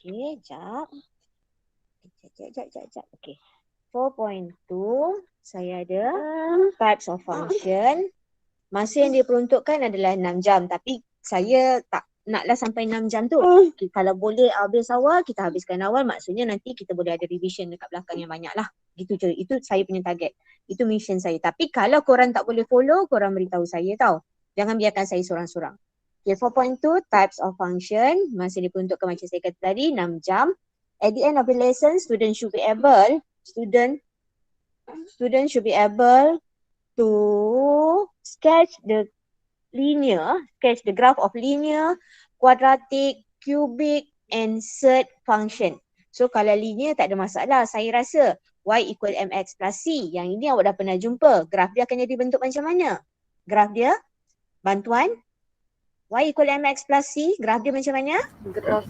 Okey, jap. Jap. Okey. 4.2 saya ada types of function. Masa yang diperuntukkan adalah 6 jam tapi saya tak naklah sampai 6 jam tu. Kalau boleh habis awal, kita habiskan awal, maksudnya nanti kita boleh ada revision dekat belakang yang banyak lah. Gitu je. Itu saya punya target. Itu mission saya. Tapi kalau korang tak boleh follow, korang beritahu saya tau. Jangan biarkan saya sorang-sorang. Okay, 4.2 types of function. Masa diperuntukkan macam saya kata tadi, 6 jam. At the end of the lesson, student should be able to sketch the graph of linear, quadratic, cubic and surd function. So kalau linear tak ada masalah. Saya rasa y equal mx plus c. Yang ini awak dah pernah jumpa. Graf dia akan jadi bentuk macam mana? Graf dia, bantuan, y equal mx plus c. Graf dia macam mana? Graf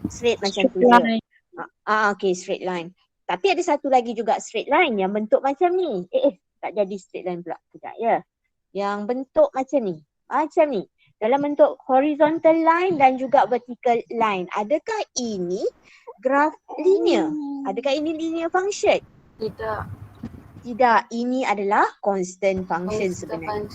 straight macam tu je. Okay, straight line. Tapi ada satu lagi juga straight line yang bentuk macam ni. Tak jadi straight line pula. Sekejap ya. Yang bentuk macam ni. Macam ni. Dalam bentuk horizontal line dan juga vertical line. Adakah ini graf linear? Adakah ini linear function? Tidak. Ini adalah constant function sebenarnya.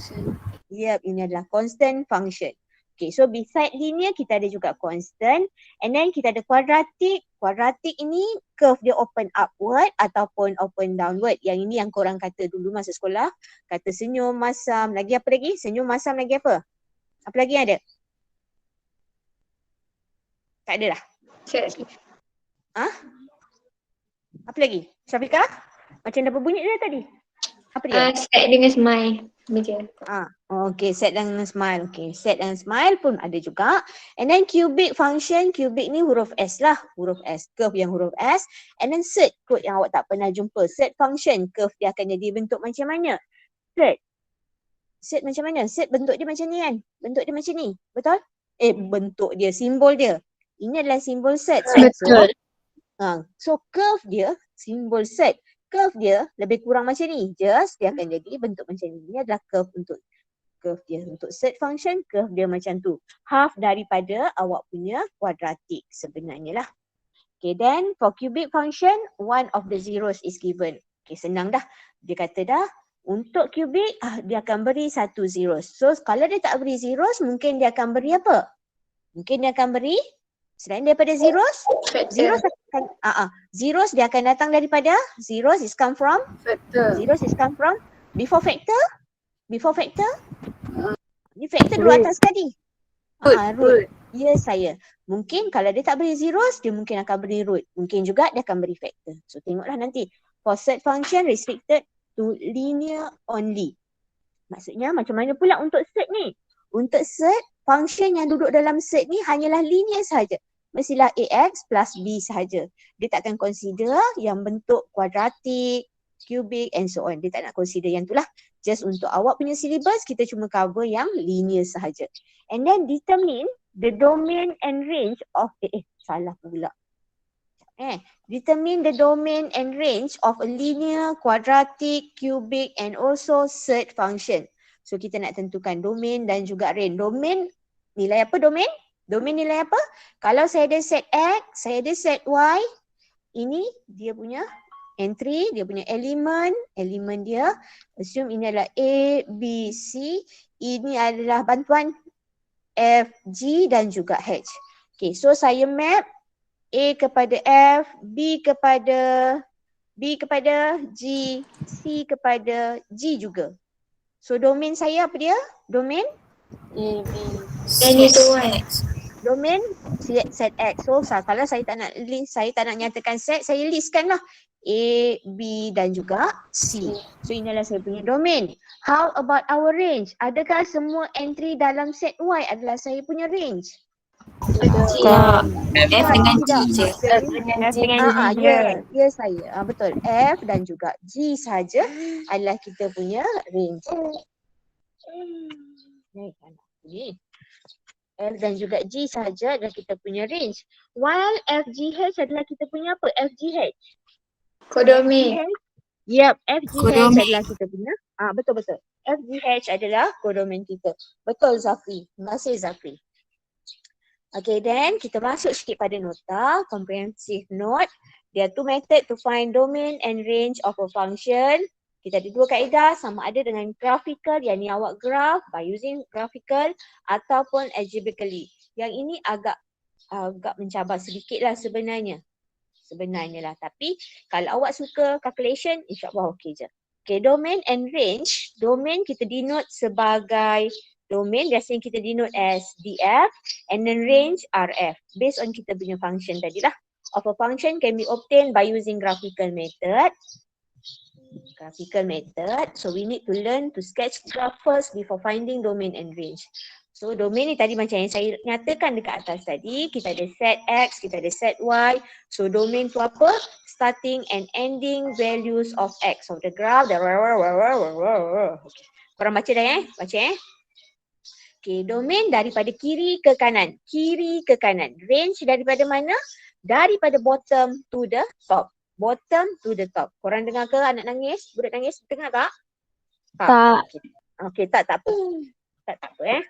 Yep, ini adalah constant function. Okay, so beside linear kita ada juga constant. And then kita ada quadratic. Quadratic ini curve dia open upward ataupun open downward. Yang ini yang korang kata dulu masa sekolah. Kata senyum, masam. Lagi apa lagi? Senyum, masam, lagi apa? Apa lagi yang ada? Tak ada lah. Apa lagi? Syafiqah? Macam dah berbunyi dia tadi. Apa dia? Set dengan smile. Macam. Okay, set dengan smile. Okay, set dengan smile pun ada juga. And then cubic function, cubic ni huruf S lah. Huruf S, curve yang huruf S. And then surd, kod yang awak tak pernah jumpa. Surd function, curve dia akan jadi bentuk macam mana? Surd macam mana? Surd bentuk dia macam ni kan? Bentuk dia macam ni, betul? Bentuk dia, simbol dia. Ini adalah simbol surd. Betul. So curve dia, simbol surd. Curve dia lebih kurang macam ni. Just dia akan jadi bentuk macam ni. Ini adalah curve untuk curve dia. Untuk surd function, curve dia macam tu. Half daripada awak punya quadratic sebenarnya lah. Okay, then for cubic function, one of the zeros is given. Okay, senang dah. Dia kata dah, untuk cubic, dia akan beri satu zeros. So kalau dia tak beri zeros, mungkin dia akan beri apa? Mungkin dia akan beri selain daripada zeros, zeros dia akan datang daripada zeros is come from before factor. Ni factor dua atas tadi. Root. Ya saya. Mungkin kalau dia tak beri zeros, dia mungkin akan beri root. Mungkin juga dia akan beri factor. So tengoklah nanti. For surd function restricted to linear only. Maksudnya macam mana pula untuk surd ni? Untuk surd, function yang duduk dalam surd ni hanyalah linear sahaja. Mestilah AX plus B sahaja. Dia tak akan consider yang bentuk quadratic, cubic and so on. Dia tak nak consider yang tu lah. Just untuk awak punya syllabus, kita cuma cover yang linear sahaja. And then determine the domain and range of, salah pula. Determine the domain and range of a linear, quadratic, cubic and also surd function. So kita nak tentukan domain dan juga range. Domain, nilai apa domain? Domain nilai apa? Kalau saya ada set X, saya ada set Y. Ini dia punya entry, dia punya elemen dia. Assume ini adalah A, B, C. Ini adalah bantuan F, G dan juga H. Okay, so saya map A kepada F, B kepada G, C kepada G juga. So domain saya apa dia? Domain A, B, domain set X. So kalau saya tak nak list, saya tak nak nyatakan set, saya listkan lah A, B dan juga C. So inilah saya punya domain. How about our range? Adakah semua entry dalam set Y adalah saya punya range? F dengan G je. Ya saya. Betul. F dan juga G saja adalah kita punya range. F dan juga G saja adalah kita punya range. While FGH adalah kita punya apa? FGH. Kodomain. Yep, FGH adalah kita punya. Betul. FGH adalah kodomain kita. Betul Zafri. Terima kasih Zafri. Okay, then kita masuk sikit pada nota, comprehensive note. There are two method to find domain and range of a function. Kita ada dua kaedah, sama ada dengan graphical, yang ni awak graph by using graphical ataupun algebraically. Yang ini agak mencabar sedikit lah sebenarnya. Tapi kalau awak suka calculation, insyaAllah okey je. Okay, domain and range. Domain kita denote sebagai domain, biasanya kita denote as df, and then range rf based on kita punya function tadi lah. Of a function can be obtained by using graphical method. So we need to learn to sketch graph first before finding domain and range. So domain ni tadi macam yang saya nyatakan dekat atas tadi, kita ada set x, kita ada set y. So domain tu apa? Starting and ending values of x of the graph. Okay. Korang baca dah baca Okay, domain daripada kiri ke kanan. Kiri ke kanan. Range daripada mana? Daripada bottom to the top. Bottom to the top. Korang dengar ke anak nangis? Budak nangis? Dengar tak? Tak. Okay, tak apa. Tak apa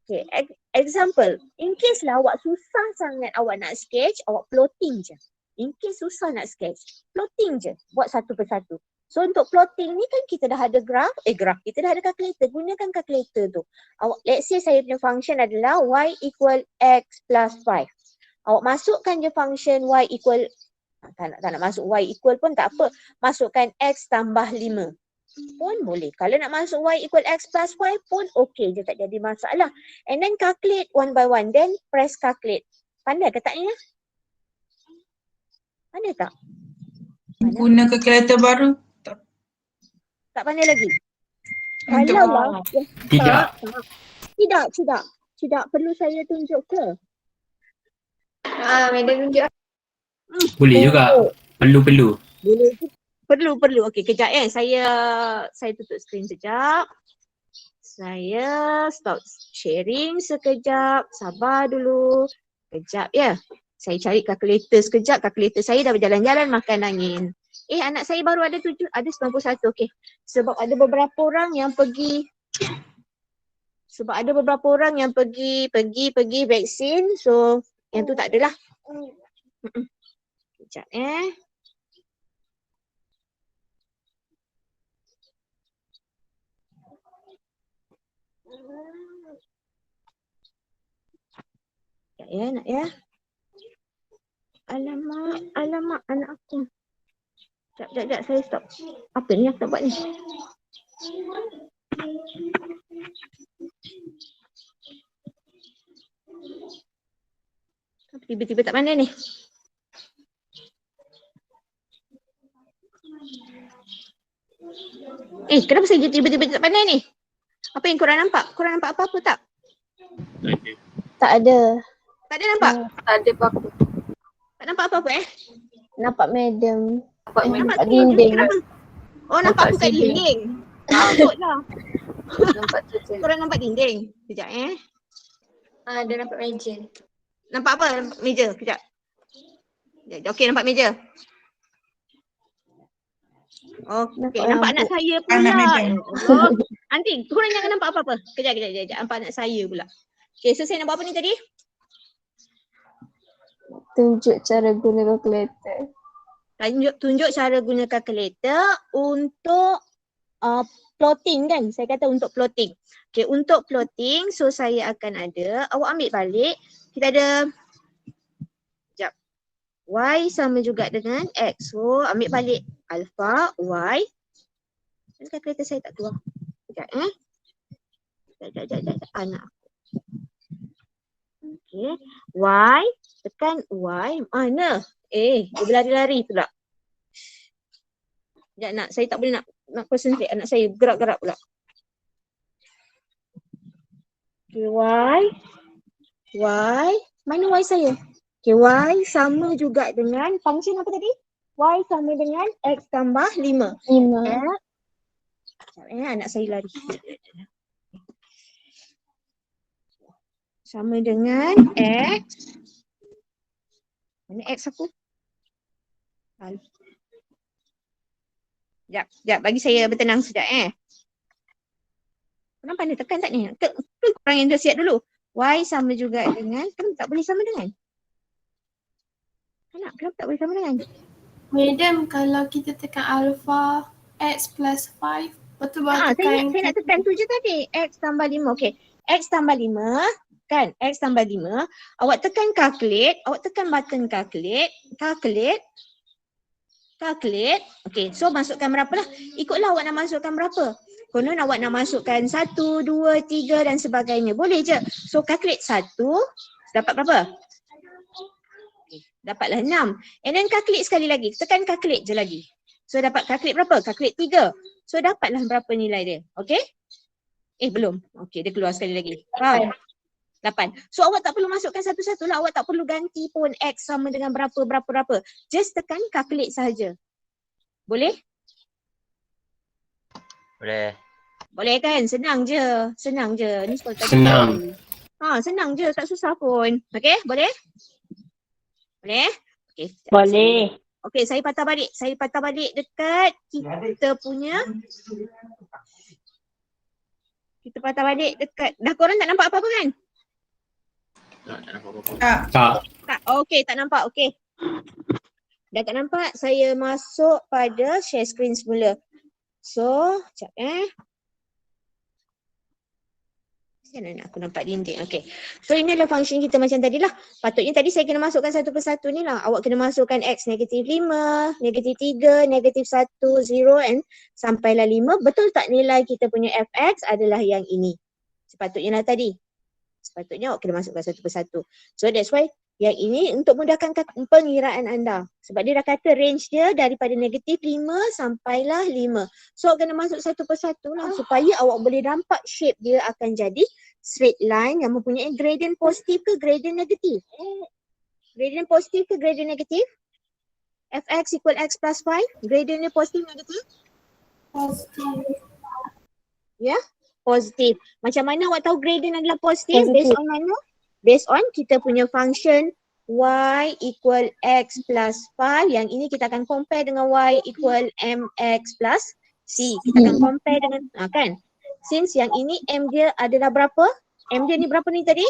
Okay, example. In case lah awak susah sangat awak nak sketch, awak plotting je. In case susah nak sketch, plotting je. Buat satu persatu. So untuk plotting ni kan kita dah ada graph, kita dah ada calculator. Gunakan calculator tu. Let's say saya punya function adalah y equal x plus 5. Awak masukkan je function y equal, tak nak masuk y equal pun tak apa. Masukkan x tambah 5 pun boleh. Kalau nak masuk y equal x plus 5 pun okey je, tak jadi masalah. And then calculate one by one. Then press calculate. Pandai ke tak ni? Pandai tak? Guna kalkulator baru? Tak pandai lagi? Untuk Kalau lah. Tidak. Perlu saya tunjuk ke? Madam tunjuk. boleh juga. Perlu. Boleh. Perlu. Okey, kejap saya tutup skrin sekejap. Saya stop sharing sekejap. Sabar dulu. Kejap ya. Saya cari kalkulator sekejap. Kalkulator saya dah berjalan-jalan makan angin. Anak saya baru ada 91. Okey. Sebab ada beberapa orang yang pergi vaksin. So yang tu tak adalah. Sekejap nak ya. Alamak anak aku. Sekejap saya stop. Apa ni aku nak buat ni? Tiba-tiba tak pandai ni. Kenapa saya tiba-tiba tak pandai ni? Apa yang korang nampak? Korang nampak apa-apa tak? Tak ada. Tak ada nampak? Tak ada apa-apa. Tak nampak apa-apa Nampak madam. Nampak dinding. Kenapa? Nampak aku kat dinding. Takut lah. Nampak tu je. Korang nampak dinding? Sekejap Dia nampak meja. Nampak apa? Meja. Sekejap. Okey, nampak meja. Okey, nampak anak saya pula. Nanti korang jangan nampak apa-apa. Kejap. Nampak anak saya pula. Okey, so saya nak buat apa ni tadi? Tunjuk cara guna kalkulator. Tunjuk cara guna kalkulator untuk plotting kan? Saya kata untuk plotting. Okay, untuk plotting, so saya akan ada, awak ambil balik, kita ada, sekejap, y sama juga dengan x. So ambil balik alpha, y. Kalkulator saya tak keluar. Sekejap Sekejap. Anak aku. Okay, y, tekan y, mana? Dia berlari-lari pula. Sekejap saya tak boleh nak concentrate, anak saya gerak-gerak pula. Okay, y, mana y saya? Okay, y sama juga dengan function apa tadi? Y sama dengan x tambah 5. Anak saya lari. Sama dengan x. Mana x aku? Sekejap, bagi saya bertenang sekejap Korang pandai tekan tak ni? Korang yang dah siap dulu. Y sama juga dengan, kan tak boleh sama dengan? Kenapa tak boleh sama dengan? Madam, kalau kita tekan alpha x plus 5, betul baru tekan Saya nak tekan tu je tadi. X tambah 5. Okey. X tambah 5. Kan? X tambah 5. Awak tekan calculate. Awak tekan button calculate. Calculate. Okey. So masukkan berapa lah? Ikutlah awak nak masukkan berapa. Konon awak nak masukkan 1, 2, 3 dan sebagainya. Boleh je. So calculate 1. Dapat berapa? Okay. Dapatlah 6. And then calculate sekali lagi. Tekan calculate je lagi. So dapat calculate berapa? Calculate 3. So dapatlah berapa nilai dia. Okay? Belum. Okay, dia keluar sekali lagi. Faham? 8. So awak tak perlu masukkan satu-satu lah. Awak tak perlu ganti pun X sama dengan berapa. Just tekan calculate sahaja. Boleh? Boleh. Boleh kan? Senang je. Ni sekolah tadi. Senang. Senang je. Tak susah pun. Okay? Boleh? Boleh? Okay. Boleh. Okey, saya patah balik dekat kita punya. Kita patah balik dekat. Dah korang tak nampak apa-apa kan? Tak. Tak. Okey, tak nampak. Okey. Dah tak nampak. Saya masuk pada share screen semula. So, sekejap Macam mana aku nampak dinding? Okay. So ini adalah function kita macam tadi lah. Patutnya tadi saya kena masukkan satu persatu ni lah. Awak kena masukkan X negatif 5, negatif 3, negatif 1, 0 and sampailah 5. Betul tak nilai kita punya Fx adalah yang ini? Sepatutnya lah tadi. Sepatutnya awak kena masukkan satu persatu. So that's why yang ini untuk mudahkan pengiraan anda. Sebab dia dah kata range dia daripada negatif 5 sampailah 5. So awak kena masuk satu persatu lah supaya awak boleh nampak shape dia akan jadi straight line yang mempunyai gradient positif ke gradient negatif. Gradient positif ke gradient negatif? Fx equal x plus 5. Gradient dia positif negatif? Positif. Ya? Positif. Macam mana awak tahu gradient adalah positif? Based on mana? Based on kita punya function y equal x plus 5. Yang ini kita akan compare dengan y equal mx plus c. Kita akan compare dengan, kan? Since yang ini m dia adalah berapa? M dia ni berapa ni tadi?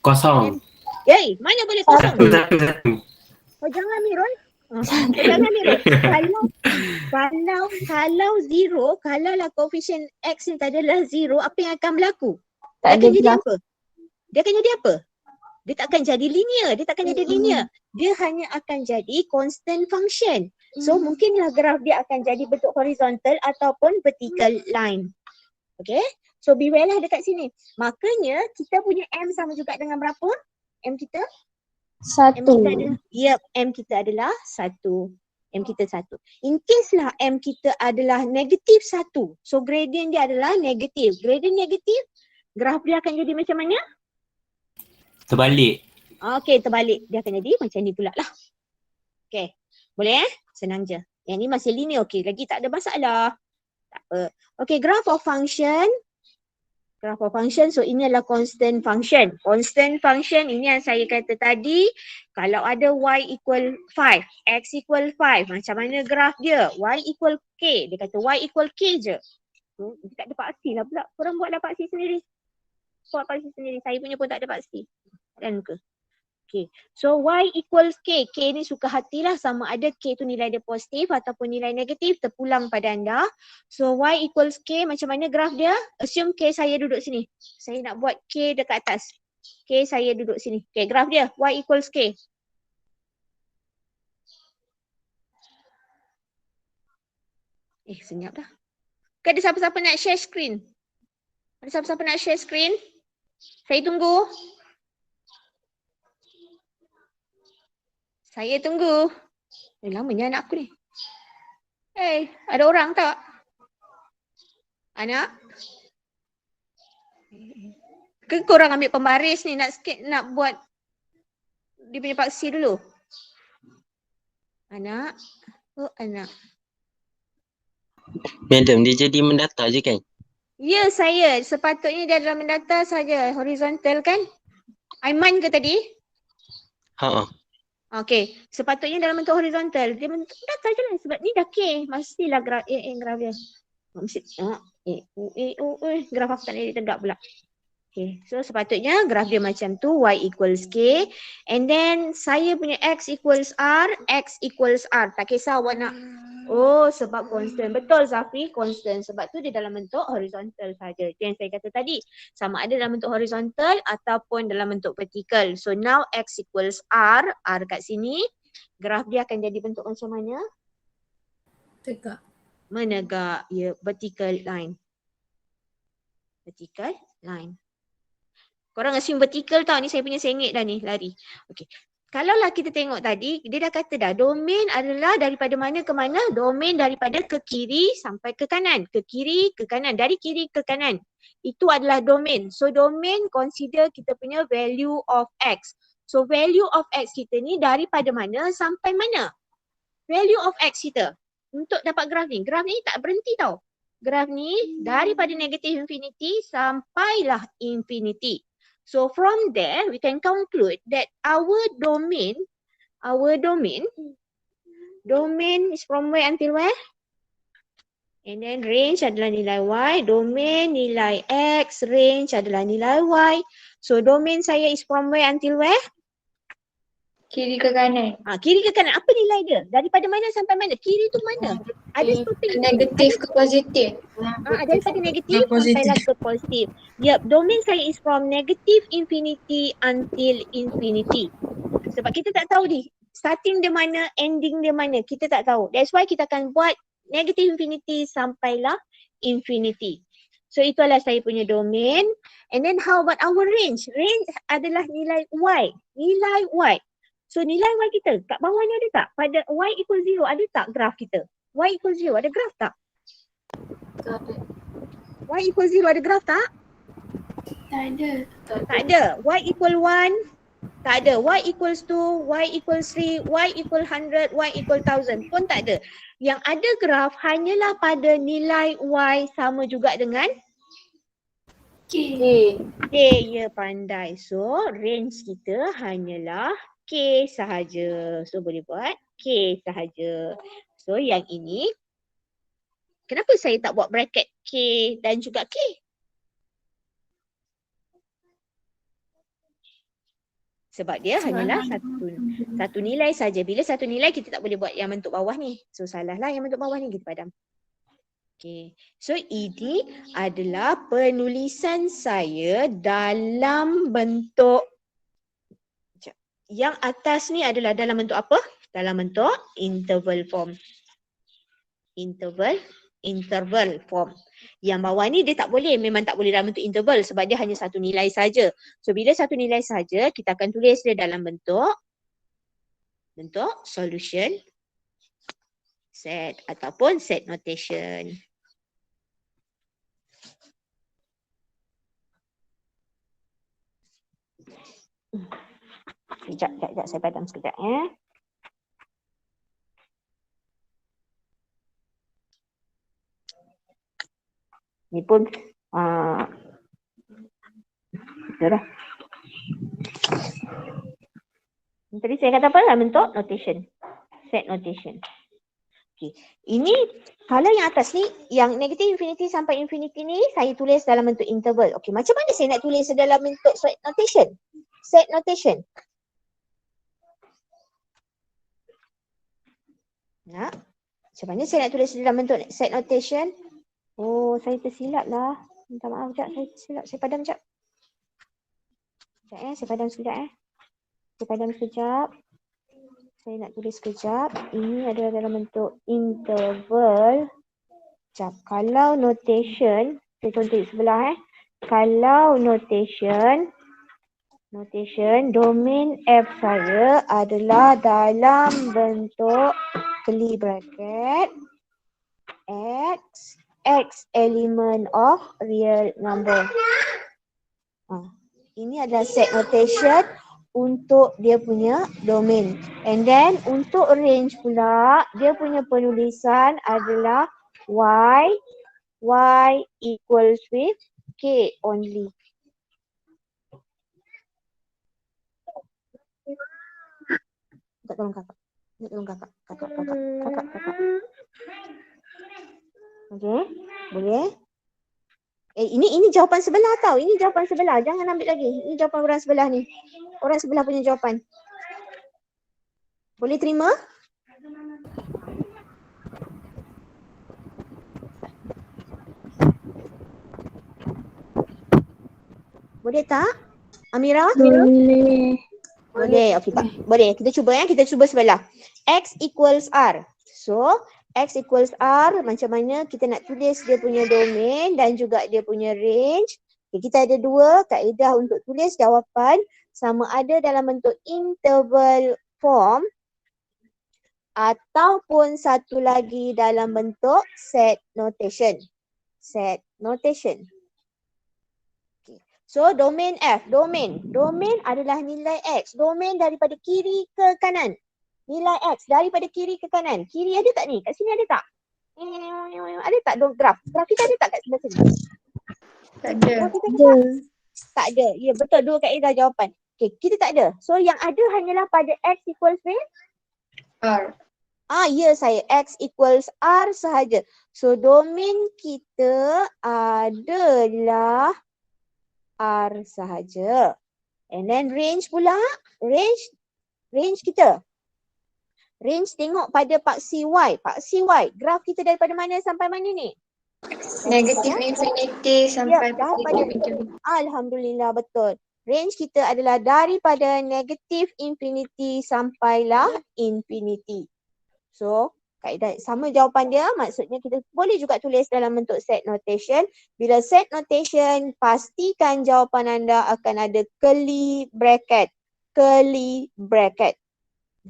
Kosong. Mana boleh kosong? Satu. Oh jangan Mirul. Jangan Mirul. Kalau zero, kalau lah coefficient x ni adalah zero, apa yang akan berlaku? Dia akan jadi apa? Dia tak akan jadi linear. Dia hanya akan jadi constant function. So mungkinlah graf dia akan jadi bentuk horizontal ataupun vertical line. Okay? So beware lah dekat sini. Makanya kita punya M sama juga dengan berapa? M kita? 1. M kita adalah 1. M kita 1. In case lah M kita adalah negatif 1. So gradient dia adalah negatif. Gradient negatif, graf dia akan jadi macam mana? Terbalik. Okay, terbalik. Dia akan jadi macam ni pula lah. Okay. Boleh Senang je. Yang ni masih linear. Okay, lagi tak ada masalah. Tak apa. Okay, graph of function. So ini adalah constant function. Constant function ini yang saya kata tadi. Kalau ada y equal 5, x equal 5. Macam mana graf dia? Y equal k. Dia kata y equal k je. Tak ada paksi lah pula. Korang buatlah paksi sendiri. Saya punya pun tak ada paksi. Dan muka. Okay. So y equals k. K ni suka hatilah sama ada k tu nilai dia positif ataupun nilai negatif terpulang pada anda. So y equals k, macam mana graf dia? Assume k saya duduk sini. Saya nak buat k dekat atas. K saya duduk sini. Okay, graf dia y equals k. Senyap dah. Okay, ada siapa-siapa nak share screen? Saya tunggu. Lamanya anak aku ni. Ada orang tak? Anak? Ke korang ambil pembaris ni nak buat dia punya paksi dulu? Anak? Oh, anak. Madam, dia jadi mendata je kan? Ya, saya. Sepatutnya dia adalah mendata saja. Horizontal kan? Aiman ke tadi? Ha. Okay, sepatutnya dalam bentuk horizontal. Dia bentuk data je lah sebab ni dah K. Mestilah graf dia. Graf aku tak boleh tegak pula. Okay, so sepatutnya graf dia macam tu, y equals k, and then saya punya x equals r, x equals r. Tak kisah awak nak, oh sebab constant. Betul Zafi, constant. Sebab tu dia dalam bentuk horizontal saja. Itu yang saya kata tadi. Sama ada dalam bentuk horizontal ataupun dalam bentuk vertical. So now x equals r, r kat sini. Graf dia akan jadi bentuk macam mana? Tegak. Menegak, ya, vertical line. Vertical line. Korang assume vertical tau, ni saya punya sengit dah ni, lari. Okay. Kalaulah kita tengok tadi, dia dah kata dah, domain adalah daripada mana ke mana? Domain daripada ke kiri sampai ke kanan. Ke kiri, ke kanan. Dari kiri ke kanan. Itu adalah domain. So domain consider kita punya value of x. So value of x kita ni daripada mana sampai mana? Value of x kita. Untuk dapat graf ni. Graf ni tak berhenti tau. Graf ni daripada negative infinity sampailah infinity. So from there we can conclude that our domain is from where until where? And then range adalah nilai y, domain nilai x, range adalah nilai y. So domain saya is from where until where? Kiri ke kanan. Kiri ke kanan. Apa nilai dia? Daripada mana sampai mana? Kiri tu mana? Ada stopping. Negatif ke positif. Daripada negatif sampailah ke positif. Yep, domain saya is from negative infinity until infinity. Sebab kita tak tahu ni, starting dia mana, ending dia mana. Kita tak tahu. That's why kita akan buat negative infinity sampailah infinity. So itu adalah saya punya domain. And then how about our range? Range adalah nilai y. Nilai y. So nilai y kita kat bawah ni ada tak? Pada y equal 0 ada tak graf kita? Y equal 0 ada graf tak? Tak ada. Y equal 0 ada graf tak? Tak ada. Tak ada. Y equal 1 tak ada. Y equals 2, Y equals 3, Y equal 100, Y equal 1000 pun tak ada. Yang ada graf hanyalah pada nilai Y sama juga dengan K. K. Ya, pandai. So range kita hanyalah K sahaja. So boleh buat K sahaja. So yang ini, kenapa saya tak buat bracket K dan juga K? Sebab dia hanyalah satu nilai saja. Bila satu nilai kita tak boleh buat yang bentuk bawah ni. So salahlah yang bentuk bawah ni, kita padam. Okay. So ini adalah penulisan saya dalam bentuk, yang atas ni adalah dalam bentuk apa? Dalam bentuk interval form. Interval form. Yang bawah ni dia tak boleh, memang tak boleh dalam bentuk interval sebab dia hanya satu nilai saja. So bila satu nilai saja, kita akan tulis dia dalam bentuk solution set ataupun set notation. Sekejap, saya padam sekejap ya. Ni pun dah. Tadi saya kata apa dalam bentuk notation. Set notation. Okay. Ini kalau yang atas ni, yang negative infinity sampai infinity ni saya tulis dalam bentuk interval. Okay, macam mana saya nak tulis dalam bentuk set notation? Set notation. Macam mana saya nak tulis dalam bentuk set notation? Oh, saya tersilap lah. Minta maaf sekejap, saya tersilap. Saya padam sekejap. Saya padam sekejap Saya padam sekejap. Saya nak tulis sekejap. Ini adalah dalam bentuk interval. Sekejap. Kalau notation, saya contoh sebelah Kalau notation domain F saya adalah dalam bentuk curly bracket X element of real number. Ini adalah set notation untuk dia punya domain. And then untuk range pula, dia punya penulisan adalah y equals with K only. Tolong kakak. Kakak. Okay, boleh? Ini jawapan sebelah tau. Ini jawapan sebelah. Jangan ambil lagi. Ini jawapan orang sebelah ni. Orang sebelah punya jawapan. Boleh terima? Boleh tak? Amira? Boleh. Boleh. Okey tak. Boleh. Kita cuba Kita cuba sebelah. X equals R. So, X equals R, macam mana kita nak tulis dia punya domain dan juga dia punya range. Okay, kita ada dua kaedah untuk tulis jawapan, sama ada dalam bentuk interval form ataupun satu lagi dalam bentuk set notation. Set notation. Okay. So domain F, domain adalah nilai X. Domain daripada kiri ke kanan. Nilai X daripada kiri ke kanan. Kiri ada tak ni? Kat sini ada tak? Ada tak graf? Graf kita ada tak kat sebelah sini? Tak ada. Graf kita ada. Tak ada. Ya betul, dua kaedah jawapan. Okay, kita tak ada. So yang ada hanyalah pada X equals R. ya saya. X equals R sahaja. So domain kita adalah R sahaja. And then range pula. Range kita. Range tengok pada paksi Y. Paksi Y. Graf kita daripada mana sampai mana ni? Negatif infinity sampai daripada positif infinity. Alhamdulillah betul. Range kita adalah daripada negatif infinity sampailah infinity. So, kaedah sama jawapan dia, maksudnya kita boleh juga tulis dalam bentuk set notation. Bila set notation, pastikan jawapan anda akan ada curly bracket. Curly bracket.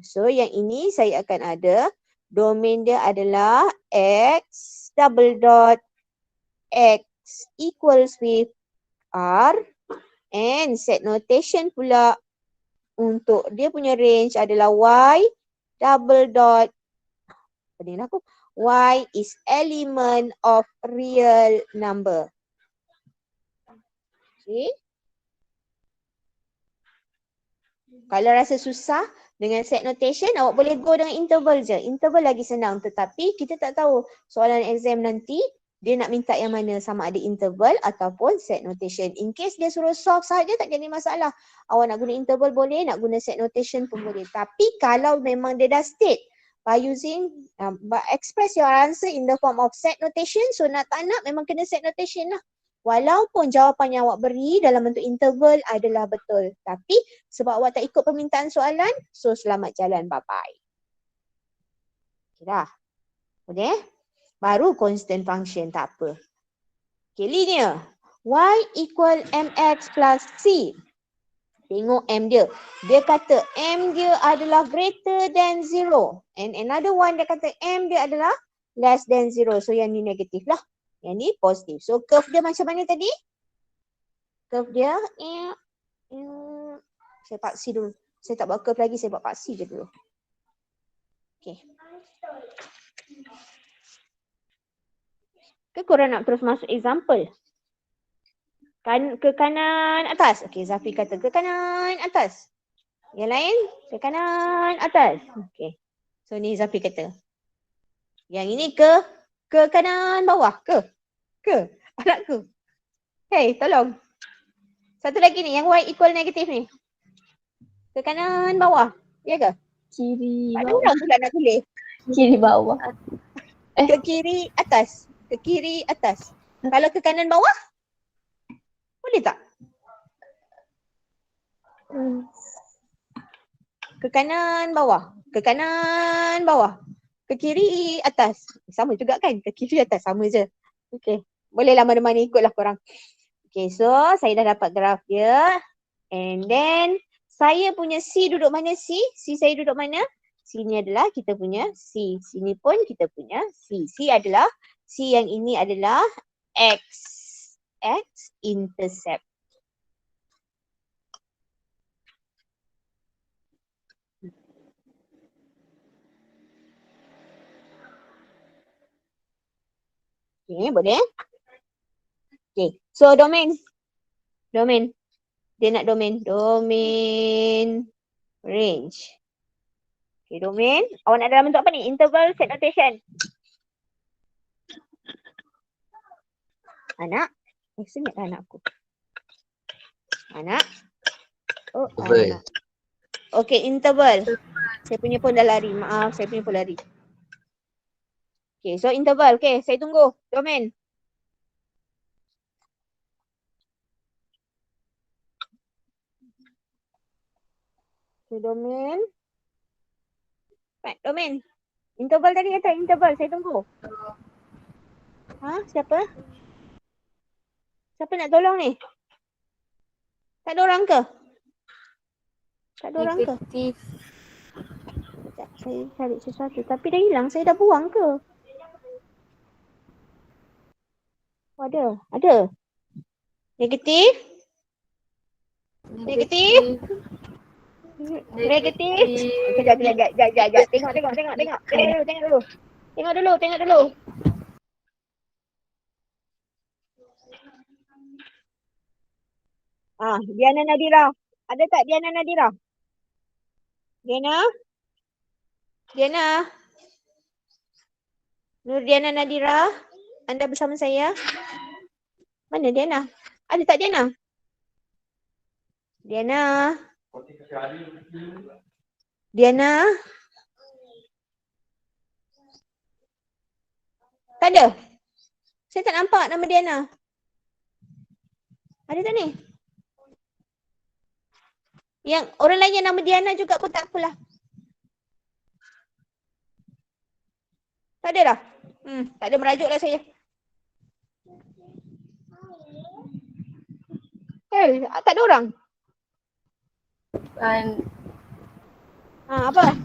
So yang ini saya akan ada domain dia adalah X double dot X equals with R and set notation pula untuk dia punya range adalah Y double dot Y is element of real number. Okay. Kalau rasa susah dengan set notation, awak boleh go dengan interval je. Interval lagi senang, tetapi kita tak tahu soalan exam nanti dia nak minta yang mana, sama ada interval ataupun set notation. In case dia suruh solve sahaja tak jadi masalah. Awak nak guna interval boleh, nak guna set notation pun boleh. Tapi kalau memang dia dah state by using express your answer in the form of set notation, so nak tak nak memang kena set notation lah. Walaupun jawapan yang awak beri dalam bentuk interval adalah betul. Tapi sebab awak tak ikut permintaan soalan, so selamat jalan, bye-bye. Okay dah. Boleh? Baru constant function, tak apa. Okay, linear. Y equal mx plus c. Tengok M dia. Dia kata M dia adalah greater than 0. And another one dia kata M dia adalah less than 0. So yang ni negatif lah. Yang ni positif. So curve dia macam mana tadi? Curve dia saya paksi dulu. Saya tak buat curve lagi, saya buat paksi je dulu. Okay. Ke korang nak terus masuk example? Ke kanan atas. Okay, Zafi kata ke kanan atas. Yang lain ke kanan atas. Okay. So ni Zafi kata. Yang ini ke kanan bawah. Ke anakku. Hey, tolong. Satu lagi ni yang Y equal negatif ni. Ke kanan bawah. Ya ke? Kiri Ada bawah. orang pula nak tulis. Kiri bawah. Ke kiri atas. Ke kiri atas. Kalau ke kanan bawah? Boleh tak? Ke kanan bawah. Ke kanan bawah. Ke kiri atas. Sama juga kan? Ke kiri atas. Sama je. Okay. Bolehlah mana-mana ikutlah korang. Okay, so saya dah dapat graf dia. And then saya punya C duduk mana C? C saya duduk mana? C ni adalah kita punya C. Sini pun kita punya C. C adalah, C yang ini adalah X. X intercept. Okay, boleh? Okay, so domain. Domain. Dia nak domain. Domain range. Okay, domain. Awak nak dalam bentuk apa ni? Interval set notation. Anak, Senyap lah anak aku. Anak. Oh, Interval. anak. Okay, interval. Saya punya pun dah lari. Maaf, saya punya pun lari. Okay, so interval. Okay, saya tunggu. Domain. Okay, domain. Right, domain. Interval tadi kata interval. Saya tunggu. Ha? Siapa? Siapa nak tolong ni? Tak ada orang ke? Tak ada orang ke? Negatif. Sekejap, saya cari sesuatu. Tapi dah hilang. Saya dah buang ke? Oh, ada. Ada. Negatif. Negatif. Negatif. Sekejap. Tengok dulu. Diana Nadira. Ada tak Diana Nadira? Diana? Nur Diana Nadira? Anda bersama saya? Mana Diana? Ada tak Diana? Diana? Tak ada? Saya tak nampak nama Diana. Ada tak ni? Yang orang lain yang nama Diana juga pun tak apalah. Tak ada dah? Tak ada, merajuk lah saya. Tak ada orang? Apa?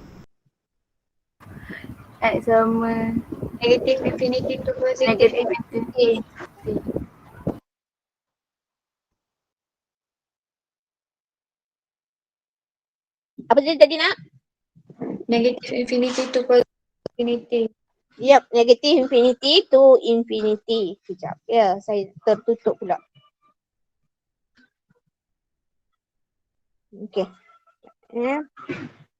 X sama Negatif infinity to positive negatif. Apa dia tadi nak? Negative infinity to positive infinity. Yep, negative infinity to infinity. Sekejap. Ya, saya tertutup pula. Okay.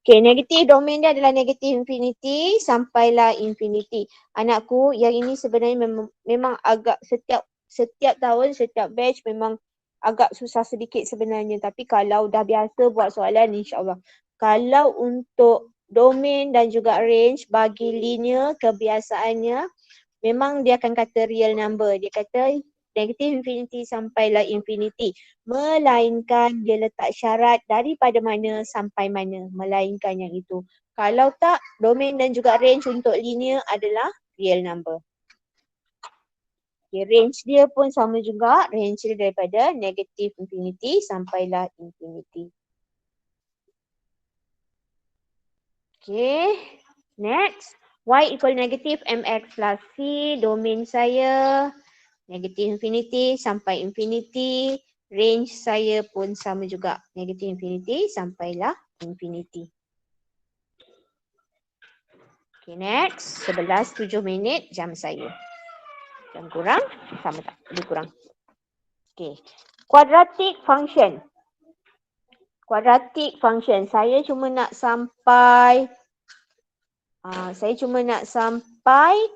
Okay, negatif domain dia adalah negative infinity sampailah infinity. Anakku, yang ini sebenarnya memang agak setiap tahun, setiap batch memang agak susah sedikit sebenarnya. Tapi kalau dah biasa buat soalan, insyaAllah. Kalau untuk domain dan juga range bagi linear, kebiasaannya memang dia akan kata real number. Dia kata negative infinity sampailah infinity. Melainkan dia letak syarat daripada mana sampai mana. Melainkan yang itu. Kalau tak, domain dan juga range untuk linear adalah real number. Okay, range dia pun sama juga. Range dia daripada negative infinity sampailah infinity. Okay, next. Y equal negative mx plus c. Domain saya negative infinity sampai infinity. Range saya pun sama juga. Negative infinity sampailah infinity. Okay, next. 11:07 jam saya. Jam kurang? Sama tak? Lebih kurang. Okay. Quadratic function. Quadratic function. Saya cuma nak sampai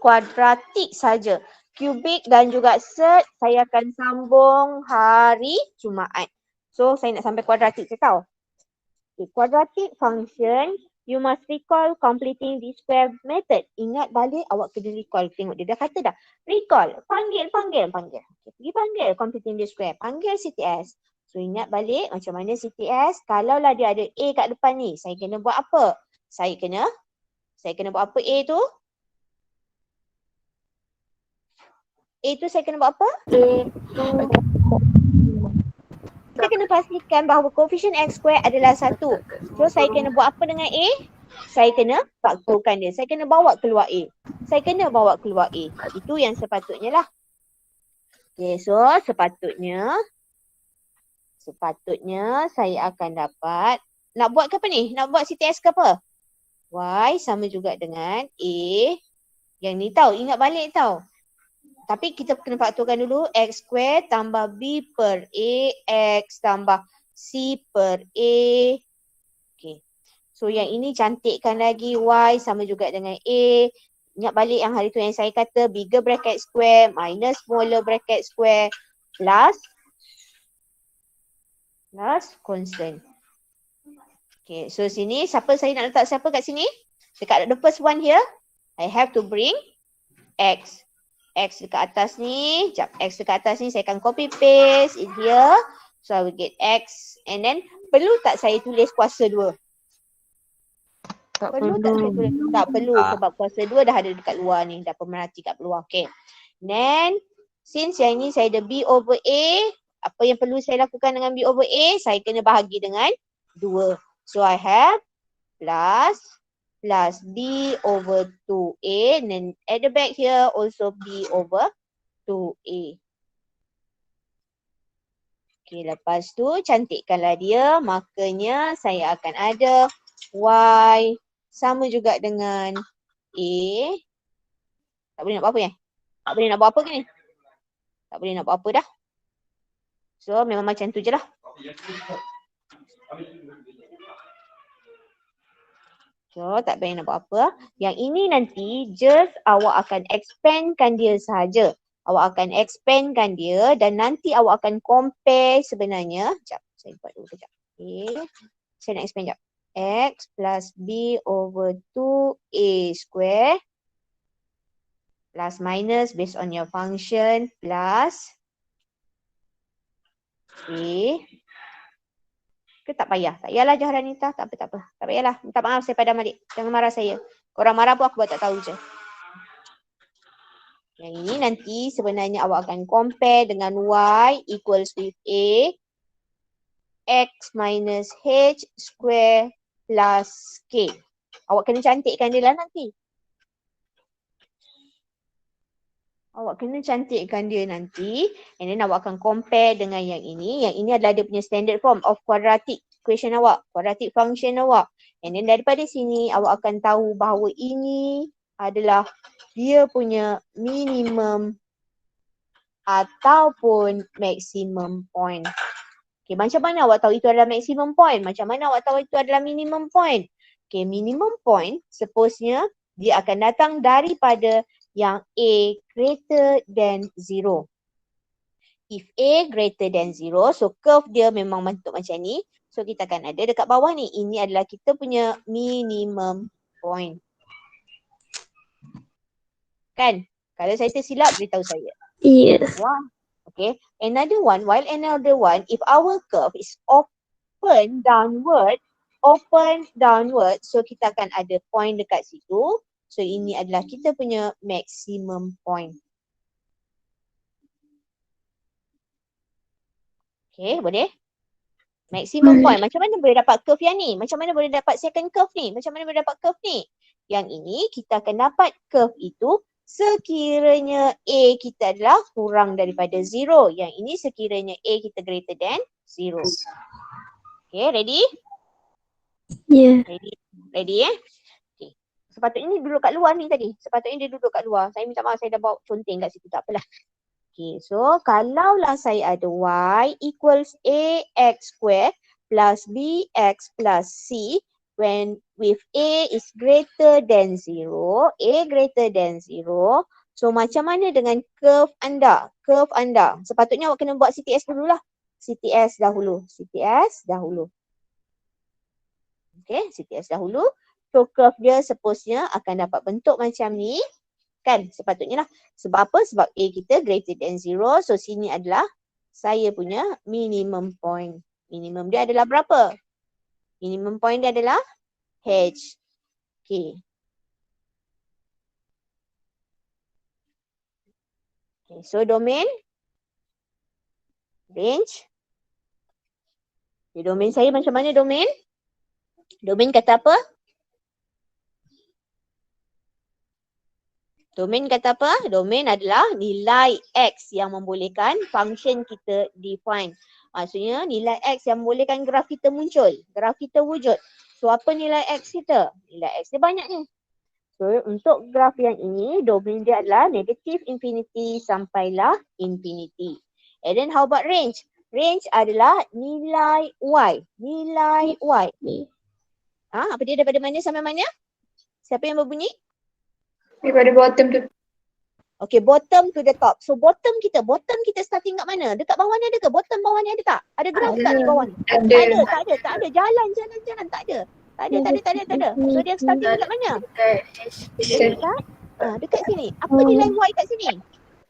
kuadratik saja. Kubik dan juga set saya akan sambung hari Jumaat. So saya nak sampai kuadratik, saya tahu. Okay, quadratic function, you must recall completing the square method. Ingat balik, awak kena recall. Tengok dia dah kata dah. Recall. Panggil. Okay, pergi panggil completing the square. Panggil CTS. So ingat balik macam mana CTS. Kalaulah dia ada A kat depan ni, saya kena buat apa? Saya kena buat apa A tu? A tu saya kena buat apa? Kita kena pastikan bahawa koefisien X square adalah 1. So saya kena buat apa dengan A? Saya kena faktorkan dia. Saya kena bawa keluar A. Itu yang sepatutnya lah. Okay, so sepatutnya saya akan dapat, nak buat ke apa ni? Nak buat CTS ke apa? Y sama juga dengan A. Yang ni tahu, ingat balik tahu. Tapi kita kena faktorkan dulu. X square tambah B per A. X tambah C per A. Okay. So yang ini cantikkan lagi. Y sama juga dengan A. Ingat balik yang hari tu yang saya kata bigger bracket square minus smaller bracket square. plus constant. Okay, so sini siapa saya nak letak siapa kat sini? Dekat the first one here, I have to bring X. X dekat atas ni, X dekat atas ni saya akan copy paste in here. So I will get X and then perlu tak saya tulis kuasa 2? Tak Perlu tak saya tulis? Tak perlu sebab kuasa 2 dah ada dekat luar ni, dah pemerhati kat luar. Okay. Then since yang ni saya ada B over A, apa yang perlu saya lakukan dengan B over A? Saya kena bahagi dengan 2. So I have plus B over 2A and then at the back here also B over 2A. Okay, lepas tu cantikkanlah dia, makanya saya akan ada Y sama juga dengan A. Tak boleh nak buat apa ya? Tak boleh nak buat apa ke ni? Tak boleh nak buat apa dah. So memang macam tu je lah. So tak payah nak buat apa. Yang ini nanti just awak akan expandkan dia sahaja. Awak akan expandkan dia dan nanti awak akan compare sebenarnya. Sekejap, saya buat dulu sekejap. Okay. Saya nak expand sekejap. X plus B over 2A square plus minus based on your function plus A. Ke tak payah? Tak payahlah Jaharanita. Tak apa. Tak payahlah. Minta maaf saya padam balik. Jangan marah saya. Korang marah pun aku buat tak tahu je. Yang ini nanti sebenarnya awak akan compare dengan Y equals with A. X minus H square plus K. Awak kena cantikkan dia lah nanti. Awak kena cantikkan dia nanti. And then awak akan compare dengan yang ini. Yang ini adalah dia punya standard form of quadratic equation awak. Quadratic function awak. And then daripada sini awak akan tahu bahawa ini adalah dia punya minimum ataupun maximum point. Okay, macam mana awak tahu itu adalah maximum point? Macam mana awak tahu itu adalah minimum point? Okay, minimum point supposednya dia akan datang daripada yang A greater than 0. If A greater than 0, so curve dia memang bentuk macam ni. So kita akan ada dekat bawah ni. Ini adalah kita punya minimum point. Kan? Kalau saya tersilap, beritahu saya. Yes. Wah. Okay. Another one, if our curve is open downward, so kita akan ada point dekat situ. So ini adalah kita punya maximum point. Okay, boleh? Maximum point. Macam mana boleh dapat curve yang ni? Macam mana boleh dapat second curve ni? Macam mana boleh dapat curve ni? Yang ini kita akan dapat curve itu sekiranya A kita adalah kurang daripada 0. Yang ini sekiranya A kita greater than 0. Okay, ready? Yeah. Ready Okay. Sepatutnya ni duduk kat luar ni tadi. Sepatutnya dia duduk kat luar. Saya minta maaf saya dah bawa conteng kat situ. Tak apalah. Okay, so kalaulah saya ada Y equals AX square plus BX plus C when with A is greater than 0, A greater than 0, so macam mana dengan curve anda? Curve anda. Sepatutnya awak kena buat CTS dululah. CTS dahulu. Okay, CTS dahulu. So curve dia sepatutnya akan dapat bentuk macam ni. Kan sepatutnya lah. Sebab apa? Sebab A kita greater than 0. So sini adalah saya punya minimum point. Minimum dia adalah berapa? Minimum point dia adalah H. Okay. Okay, so domain. Range. Okay, domain saya macam mana domain? Domain kata apa? Domain kata apa? Domain adalah nilai X yang membolehkan function kita define. Maksudnya nilai X yang membolehkan graf kita muncul. Graf kita wujud. So apa nilai X kita? Nilai X dia banyak ni. So untuk graf yang ini, domain dia adalah negative infinity sampailah infinity. And then how about range? Range adalah nilai Y. Nilai Y. Apa dia daripada mana sampai mana? Siapa yang berbunyi? Daripada bottom tu. Okay, bottom to the top. So bottom kita starting kat mana? Dekat bawah ni ada ke? Bottom bawah ni ada tak? Ada graf tak di bawah ni? Tak ada. Jalan. Tak ada. So dia starting dekat mana? Dekat sini. Apa nilai Y kat sini?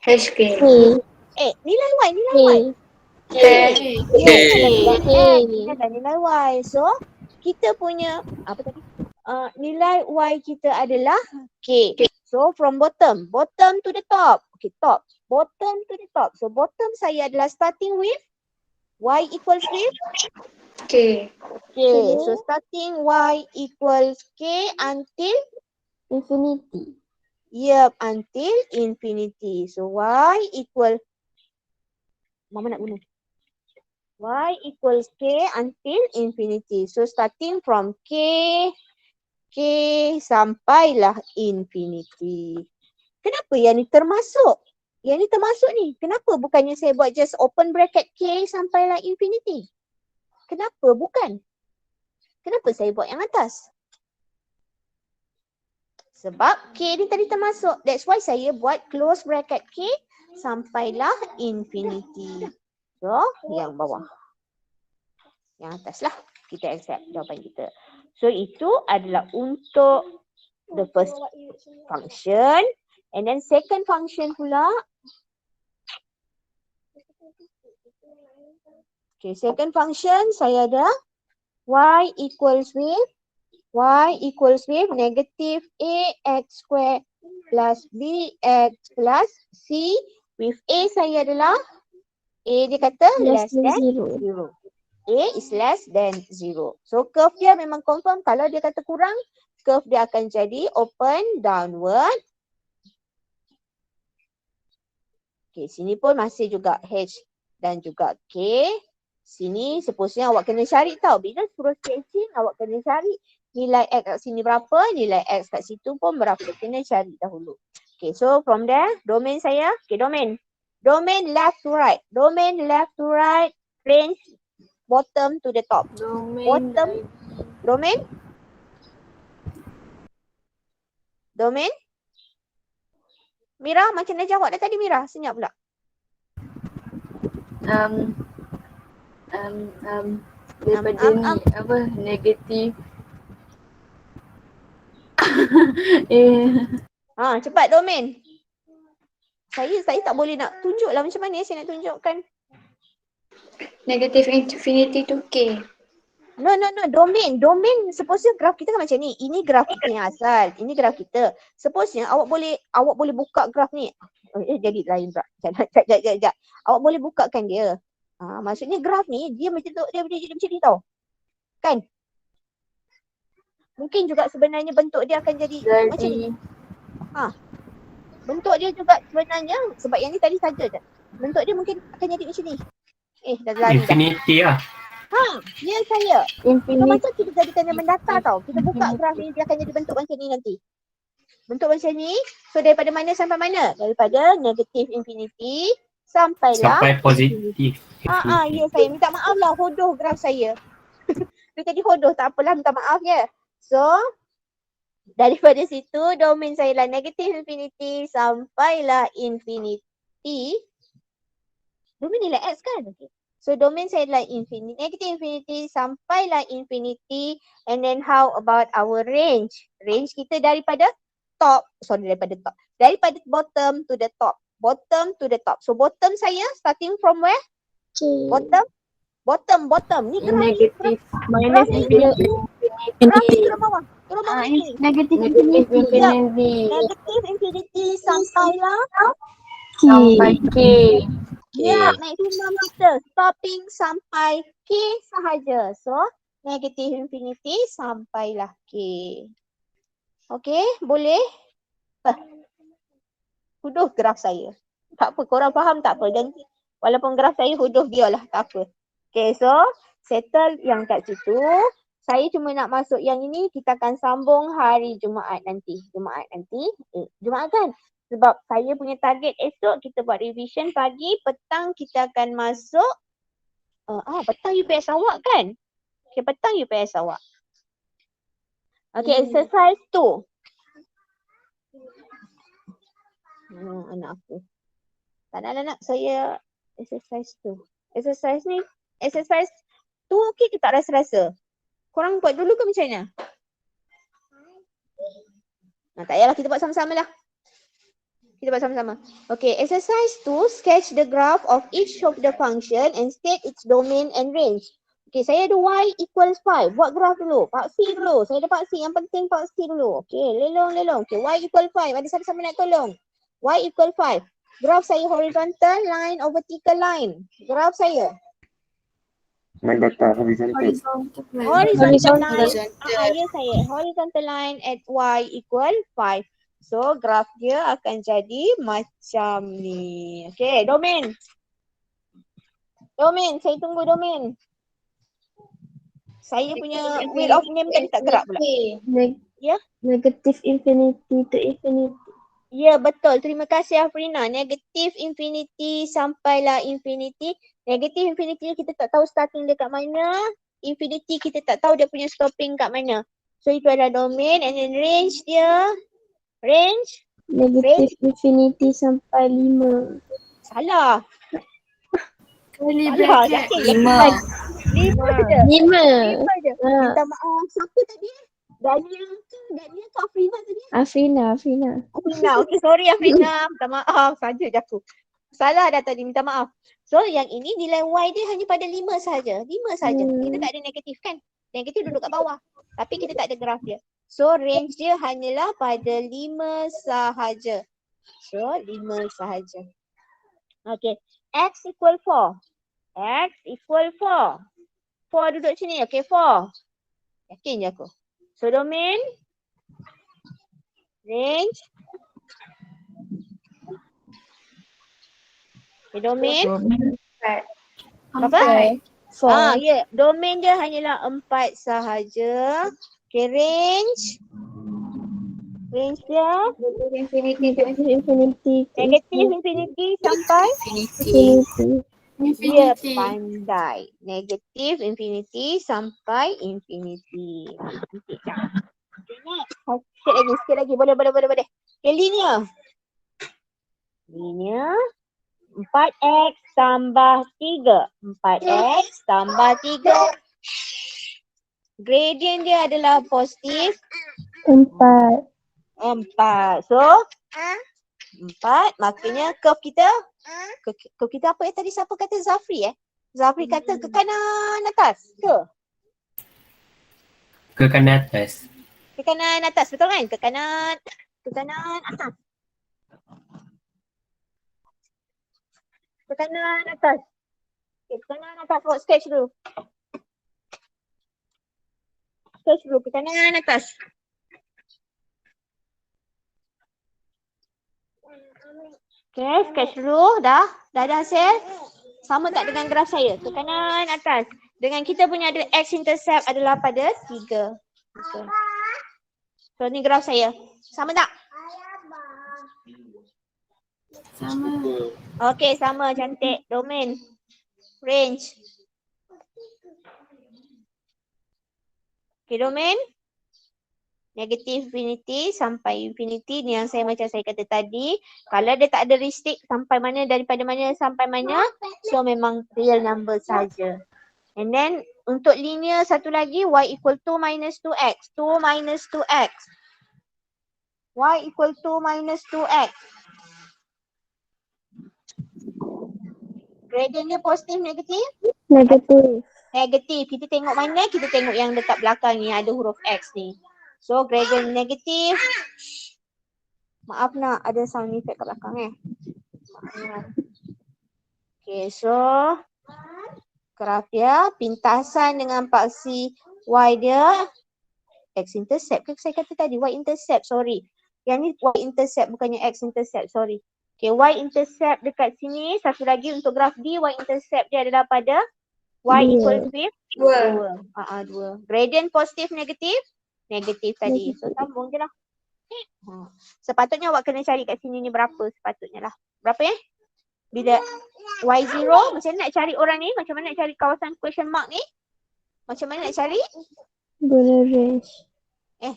HK. Nilai Y. Ini adalah nilai Y. So kita punya apa tadi? Nilai Y kita adalah K. So from bottom to the top. Okay, top. Bottom to the top. So bottom saya adalah starting with Y equals with K. So starting Y equals K until Infinity. until infinity. So Y equal Mama nak guna. Y equals K until infinity. So starting from K sampailah infinity. Kenapa yang ni termasuk? Yang ni termasuk ni. Kenapa bukannya saya buat just open bracket K sampailah infinity? Kenapa bukan? Kenapa saya buat yang atas? Sebab K ni tadi termasuk. That's why saya buat close bracket K sampailah infinity. So, yang bawah. Yang atas lah. Kita accept jawapan kita. So, itu adalah untuk the first function. And then second function pula. Okay, second function saya ada Y equals with negative AX square plus BX plus C. With A saya adalah A dia kata less than 0. A is less than 0. So curve dia memang confirm kalau dia kata kurang, curve dia akan jadi open downward. Okay, sini pun masih juga H dan juga K. Sini sepatutnya awak kena cari tau. Bila suruh sketching, awak kena cari nilai X kat sini berapa, nilai X kat situ pun berapa. Kena cari dahulu. Okay, so from there, domain saya, okay, domain left to right. Domain left to right, range bottom to the top. Domain. Mira, macam dah jawab dah tadi Mira. Senyap pula. Daripada ni apa negatif. Cepat domain. Saya tak boleh nak tunjuk lah macam mana saya nak tunjukkan. Negatif infinity to K. No. Domain sepatutnya graf kita kan macam ni. Ini graf kita yang asal. Ini graf kita. Sepatutnya awak boleh buka graf ni. Jadi lain pula. Sekejap. Awak boleh bukakan dia. Maksudnya graf ni dia macam tu, dia macam ni tau. Kan? Mungkin juga sebenarnya bentuk dia akan jadi macam ni. Bentuk dia juga sebenarnya sebab yang ni tadi saja je. Bentuk dia mungkin akan jadi macam ni. Dah lari dah. Infinity lah. Ya saya. Infinity. Macam kita jadikan dia mendatar tau. Kita buka graf ni dia akan jadi bentuk macam ni nanti. Bentuk macam ni. So daripada mana sampai mana? Daripada negatif infinity sampai positif. Ya saya minta maaf lah hodoh graf saya. Dia tadi hodoh, tak apalah, minta maaf ya. So daripada situ domain saya lah negatif infinity sampailah infinity. Domain nilai X kan? Okay. So domain saya adalah infinity, negative infinity sampailah infinity. And then how about our range? Range kita daripada bottom to the top. Bottom to the top. So bottom saya starting from where? Bottom. Ni graf Negatif minus infinity. Graf ni turun bawah ni. Negatif infinity. Negative infinity sampailah Sampai K. Ya, maksimum kita stopping sampai K sahaja. So, negative infinity sampailah K. Okey, boleh? Huduh graf saya. Tak apa, korang faham tak apa. Ganti. Walaupun graf saya huduh biarlah, tak apa. Okey, so settle yang kat situ. Saya cuma nak masuk yang ini, kita akan sambung hari Jumaat nanti. Jumaat kan? Sebab saya punya target esok kita buat revision pagi, petang kita akan masuk. Petang UPS awak kan? Okay, petang UPS awak. Okay, exercise 2. Anak aku. Tak nak saya exercise tu. Exercise ni, exercise tu okey ke tak rasa-rasa? Korang buat dulu ke macam mana? Tak payahlah, kita buat sama-sama lah. Kita buat sama-sama. Okay, exercise 2, sketch the graph of each of the function and state its domain and range. Okay, saya ada y equals 5. Buat graph dulu. Paksi dulu. Saya ada paksi. Yang penting paksi dulu. Okay, lelong. Okay, y equal 5. Ada siapa-siapa nak tolong? Y equal 5. Graph saya horizontal line or vertical line? Graph saya. Horizontal line. Horizontal line. Horizontal. Ya saya. Horizontal line at y equal 5. So, graf dia akan jadi macam ni. Okay, domain. Domain, saya tunggu domain. Saya punya wheel of name tadi tak gerak pula. Ya? Negative infinity to infinity. Ya, betul. Terima kasih Afrina. Negative infinity sampailah infinity. Negative infinity kita tak tahu starting dia kat mana. Infinity kita tak tahu dia punya stopping kat mana. So, itu adalah domain and then range dia. Range? Negative infinity sampai 5. Salah. Kali Salah. bracket. Yakin? 5. 5 je. 5. 5 je. Ha. Minta maaf. Siapa tadi? Daniel ke Afrina tadi? Afrina. Afrina. Okay, sorry Afrina. Minta maaf. Saja je aku. Salah dah tadi. Minta maaf. So, yang ini nilai Y dia hanya pada 5 sahaja. 5 sahaja. Kita tak ada negatif kan? Negatif duduk kat bawah. Tapi kita tak ada graf dia. So, range dia hanyalah pada 5 sahaja. So, 5 sahaja. Okay. X equal 4. X equal 4. 4 duduk sini. Okay, 4. Yakin je aku. So, domain. Range. Okay, domain. Apa? 4. Ya. Domain dia hanyalah 4 sahaja. Okay, range. Range dia. Negative infinity to Negatif infinity sampai. infinity. Dia Infinity. pandai. Negatif infinity sampai infinity. Cantik tak? Okay, next. Sikit lagi. Boleh. Okay, linear. Linear. 4x tambah 3. 4x tambah 3. Gradient dia adalah positif 4. 4. So, 4. Maknanya curve kita apa tadi siapa kata Zafri Zafri kata ke kanan atas ke? Ke kanan atas. Ke kanan atas, betul kan? Ke kanan atas. Ke kanan atas. Okay, ke kanan atas. Buat sketch dulu. Ke kanan atas. Okay, sketch dulu. Dah ada hasil. Sama tak dengan graf saya? Ke kanan atas. Dengan kita punya ada x-intercept adalah pada 3. Okay. So, ni graf saya. Sama tak? Sama. Okay, sama. Cantik. Domain. Range. Okay, domain. Negatif infinity sampai infinity. Ni yang macam saya kata tadi. Kalau dia tak ada restrict sampai mana, daripada mana sampai mana. So, memang real number saja. And then, untuk linear satu lagi. Y equal to minus 2x. 2 minus 2x. Y equal to minus 2x. Gradient dia positif, negatif? Negative. Negatif. Kita tengok mana? Kita tengok yang dekat belakang ni. Ada huruf X ni. So, gradient negatif. Maaf nak, ada sound effect kat belakang Maaf. Okay, so. Graf dia. Pintasan dengan paksi Y dia. X-intercept ke saya kata tadi? Y-intercept, sorry. Yang ni Y-intercept bukannya X-intercept, sorry. Okay, Y-intercept dekat sini. Satu lagi untuk graf D, Y-intercept dia adalah pada Y equal 2. 2. Gradient positif, negatif? Negatif tadi. So, sambung je lah. Sepatutnya awak kena cari kat sini ni berapa sepatutnya lah. Berapa Bila Y0, macam mana nak cari orang ni? Macam mana nak cari kawasan question mark ni? Macam mana nak cari? Guna range.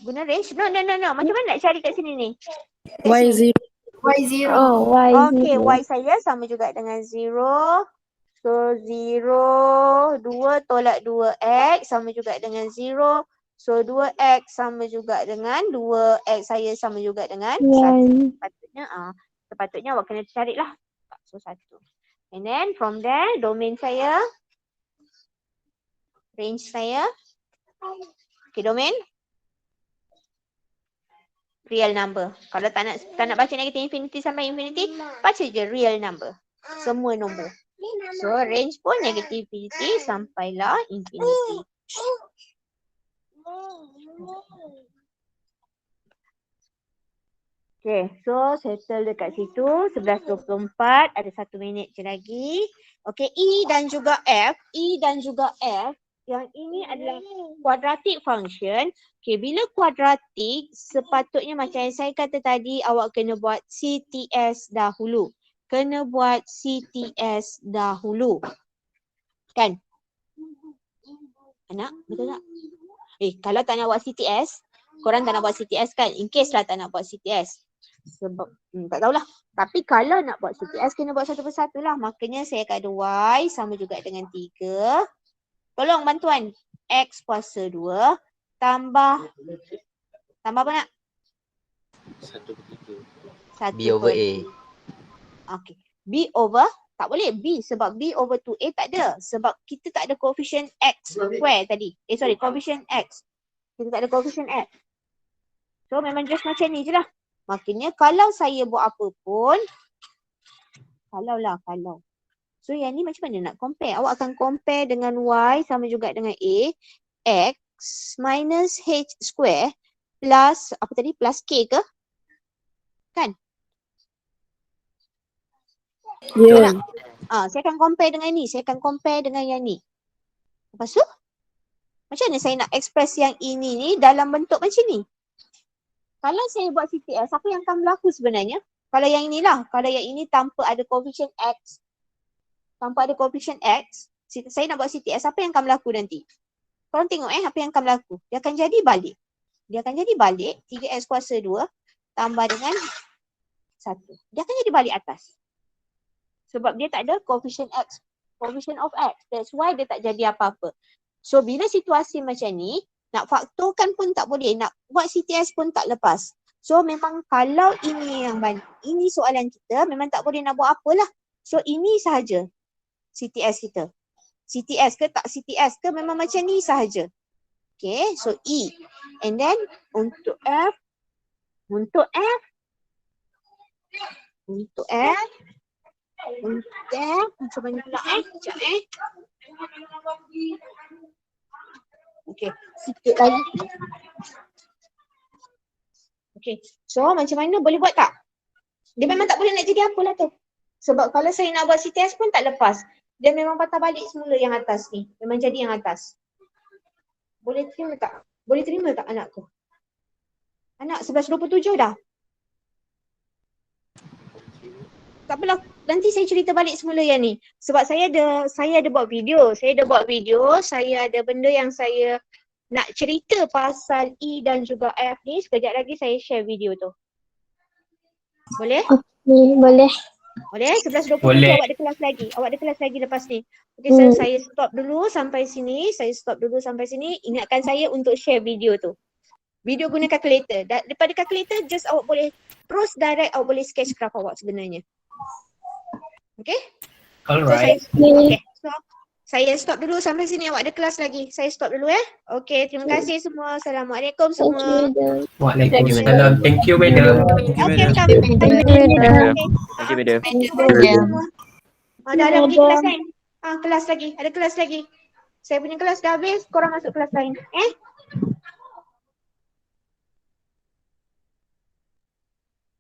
Guna range? No. Macam mana nak cari kat sini ni? Y0. Y0. Oh, Y Okay, zero. Y saya sama juga dengan 0. So 0, 2 tolak 2X sama juga dengan 0. So 2X sama juga dengan 2X saya sama juga dengan 1. One. Sepatutnya awak kena carilah. So 1. And then from there domain saya, range saya. Okay, domain real number. Kalau tak nak baca negative infinity sampai infinity, baca je real number. Semua nombor. So range pun negative infinity sampailah infinity. Okay, so settle dekat situ. 11.24, ada 1 minit je lagi. Okay, E dan juga F. Yang ini adalah quadratic function. Okay, bila quadratic, sepatutnya macam yang saya kata tadi, awak kena buat CTS dahulu. Kan? Anak, betul tak? Kalau tak nak buat CTS, korang tak nak buat CTS kan? In case lah tak nak buat CTS. Sebab, tak tahulah. Tapi kalau nak buat CTS, kena buat satu persatu lah. Makanya saya akan ada Y sama juga dengan 3. Tolong bantuan. X kuasa 2 tambah apa nak? 1/3. B over A. Okay. B over, tak boleh B sebab B over 2A tak ada. Sebab kita tak ada coefficient X square tadi. Coefficient X. Kita tak ada coefficient X. So memang just macam ni je lah. Maknanya kalau saya buat apa pun, kalau. So yang ni macam mana nak compare? Awak akan compare dengan Y sama juga dengan A. X minus H square plus, apa tadi? Plus K ke? Kan? Yeah. Saya akan compare dengan ni. Saya akan compare dengan yang ni. Lepas tu, macam mana saya nak express yang ini ni dalam bentuk macam ni? Kalau saya buat CTS, apa yang akan berlaku sebenarnya? Kalau yang inilah. Kalau yang ini tanpa ada coefficient X. Saya nak buat CTS, apa yang akan berlaku nanti? Korang tengok apa yang akan berlaku. Dia akan jadi balik. 3x kuasa 2 tambah dengan 1. Dia akan jadi balik atas. Sebab dia tak ada coefficient X. Coefficient of X. That's why dia tak jadi apa-apa. So bila situasi macam ni, nak faktorkan pun tak boleh. Nak buat CTS pun tak lepas. So memang kalau ini soalan kita, memang tak boleh nak buat apalah. So ini sahaja CTS kita. CTS ke tak CTS ke memang macam ni sahaja. Okay, so E. And then untuk F macam mana pula sekejap Okay, sikit lagi. Okay, so macam mana boleh buat tak? Dia memang tak boleh nak jadi apalah tu. Sebab kalau saya nak buat CTS pun tak lepas. Dia memang patah balik semula yang atas ni. Memang jadi yang atas. Boleh terima tak? Boleh terima tak anakku? Anak 11.27 dah. Tak apalah. Nanti saya cerita balik semula yang ni. Sebab saya ada buat video. Saya ada benda yang saya nak cerita pasal E dan juga F ni. Sekejap lagi saya share video tu. Boleh? Boleh. Boleh? 11.27 Boleh. awak ada kelas lagi lepas ni. Okay, saya stop dulu sampai sini. Ingatkan saya untuk share video tu. Video guna calculator. Daripada calculator, just awak boleh terus direct awak boleh sketch graph awak sebenarnya. Okay? Alright. So saya stop dulu sampai sini. Awak ada kelas lagi. Saya stop dulu Okay, terima kasih semua. Assalamualaikum semua. Waalaikumsalam. Thank you, madam. Okay, come. Thank you, madam. Ada pergi kelas lain. Kelas lagi. Ada kelas lagi. Saya punya kelas dah habis. Korang masuk kelas lain.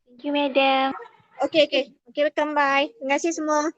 Thank you, madam. Okay, welcome. Bye. Terima kasih semua.